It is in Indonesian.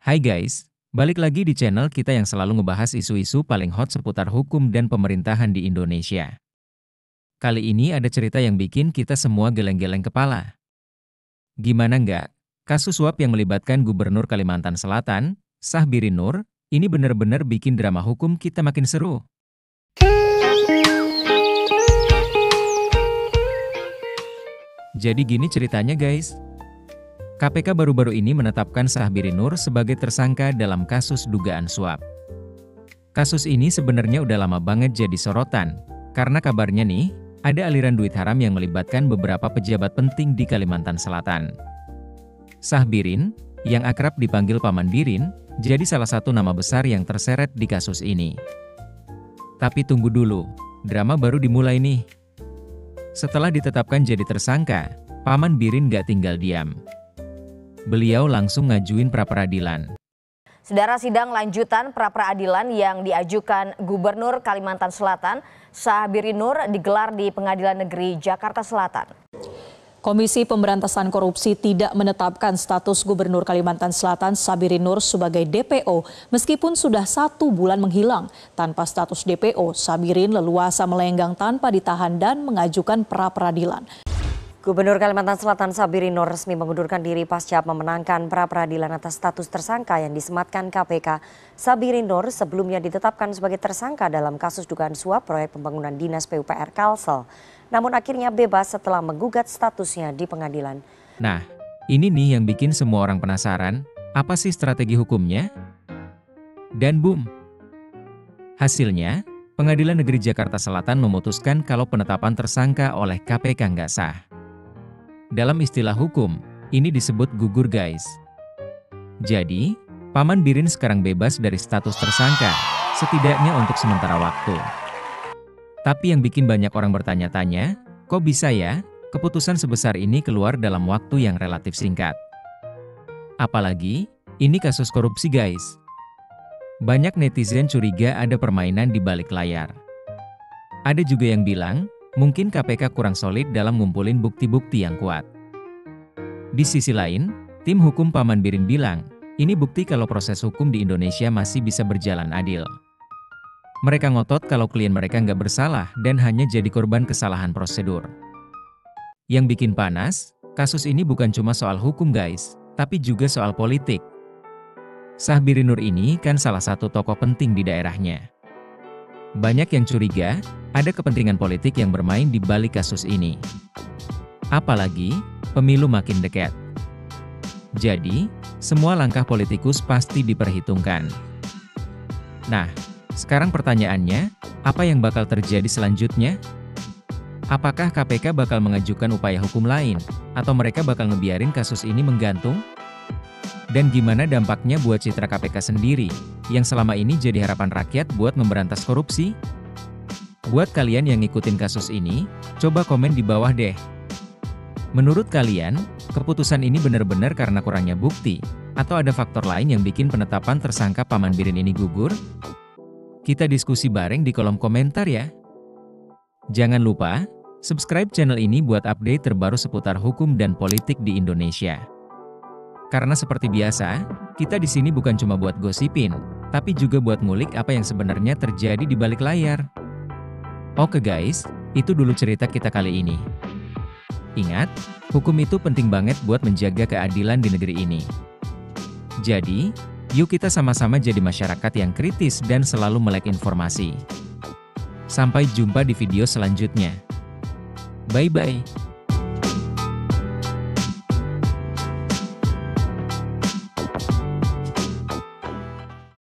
Hai guys, balik lagi di channel kita yang selalu ngebahas isu-isu paling hot seputar hukum dan pemerintahan di Indonesia. Kali ini ada cerita yang bikin kita semua geleng-geleng kepala. Gimana nggak? Kasus suap yang melibatkan Gubernur Kalimantan Selatan, Syahbirin Nur, ini bener-bener bikin drama hukum kita makin seru. Jadi gini ceritanya guys. KPK baru-baru ini menetapkan Syahbirin Nur sebagai tersangka dalam kasus dugaan suap. Kasus ini sebenarnya udah lama banget jadi sorotan, karena kabarnya nih, ada aliran duit haram yang melibatkan beberapa pejabat penting di Kalimantan Selatan. Syahbirin, yang akrab dipanggil Paman Birin, jadi salah satu nama besar yang terseret di kasus ini. Tapi tunggu dulu, drama baru dimulai nih. Setelah ditetapkan jadi tersangka, Paman Birin gak tinggal diam. Beliau langsung ngajuin pra-peradilan. Saudara, sidang lanjutan pra-peradilan yang diajukan Gubernur Kalimantan Selatan, Syahbirin Nur, digelar di Pengadilan Negeri Jakarta Selatan. Komisi Pemberantasan Korupsi tidak menetapkan status Gubernur Kalimantan Selatan Syahbirin Nur sebagai DPO meskipun sudah 1 bulan menghilang. Tanpa status DPO, Syahbirin leluasa melenggang tanpa ditahan dan mengajukan pra-peradilan. Gubernur Kalimantan Selatan Syahbirin Nur resmi mengundurkan diri pasca memenangkan pra-peradilan atas status tersangka yang disematkan KPK. Syahbirin Nur sebelumnya ditetapkan sebagai tersangka dalam kasus dugaan suap proyek pembangunan Dinas PUPR Kalsel. Namun akhirnya bebas setelah menggugat statusnya di pengadilan. Nah, ini nih yang bikin semua orang penasaran, apa sih strategi hukumnya? Dan boom! Hasilnya, Pengadilan Negeri Jakarta Selatan memutuskan kalau penetapan tersangka oleh KPK nggak sah. Dalam istilah hukum, ini disebut gugur guys. Jadi, Paman Birin sekarang bebas dari status tersangka, setidaknya untuk sementara waktu. Tapi yang bikin banyak orang bertanya-tanya, kok bisa ya, keputusan sebesar ini keluar dalam waktu yang relatif singkat? Apalagi, ini kasus korupsi guys. Banyak netizen curiga ada permainan di balik layar. Ada juga yang bilang, mungkin KPK kurang solid dalam ngumpulin bukti-bukti yang kuat. Di sisi lain, tim hukum Paman Birin bilang, ini bukti kalau proses hukum di Indonesia masih bisa berjalan adil. Mereka ngotot kalau klien mereka nggak bersalah dan hanya jadi korban kesalahan prosedur. Yang bikin panas, kasus ini bukan cuma soal hukum guys, tapi juga soal politik. Syahbirin Nur ini kan salah satu tokoh penting di daerahnya. Banyak yang curiga, ada kepentingan politik yang bermain di balik kasus ini. Apalagi, pemilu makin dekat. Jadi, semua langkah politikus pasti diperhitungkan. Nah, sekarang pertanyaannya, apa yang bakal terjadi selanjutnya? Apakah KPK bakal mengajukan upaya hukum lain, atau mereka bakal ngebiarin kasus ini menggantung? Dan gimana dampaknya buat citra KPK sendiri, yang selama ini jadi harapan rakyat buat memberantas korupsi? Buat kalian yang ngikutin kasus ini, coba komen di bawah deh. Menurut kalian, keputusan ini benar-benar karena kurangnya bukti, atau ada faktor lain yang bikin penetapan tersangka Paman Birin ini gugur? Kita diskusi bareng di kolom komentar ya. Jangan lupa, subscribe channel ini buat update terbaru seputar hukum dan politik di Indonesia. Karena seperti biasa, kita di sini bukan cuma buat gosipin, tapi juga buat ngulik apa yang sebenarnya terjadi di balik layar. Oke guys, itu dulu cerita kita kali ini. Ingat, hukum itu penting banget buat menjaga keadilan di negeri ini. Jadi, yuk kita sama-sama jadi masyarakat yang kritis dan selalu melek informasi. Sampai jumpa di video selanjutnya. Bye-bye.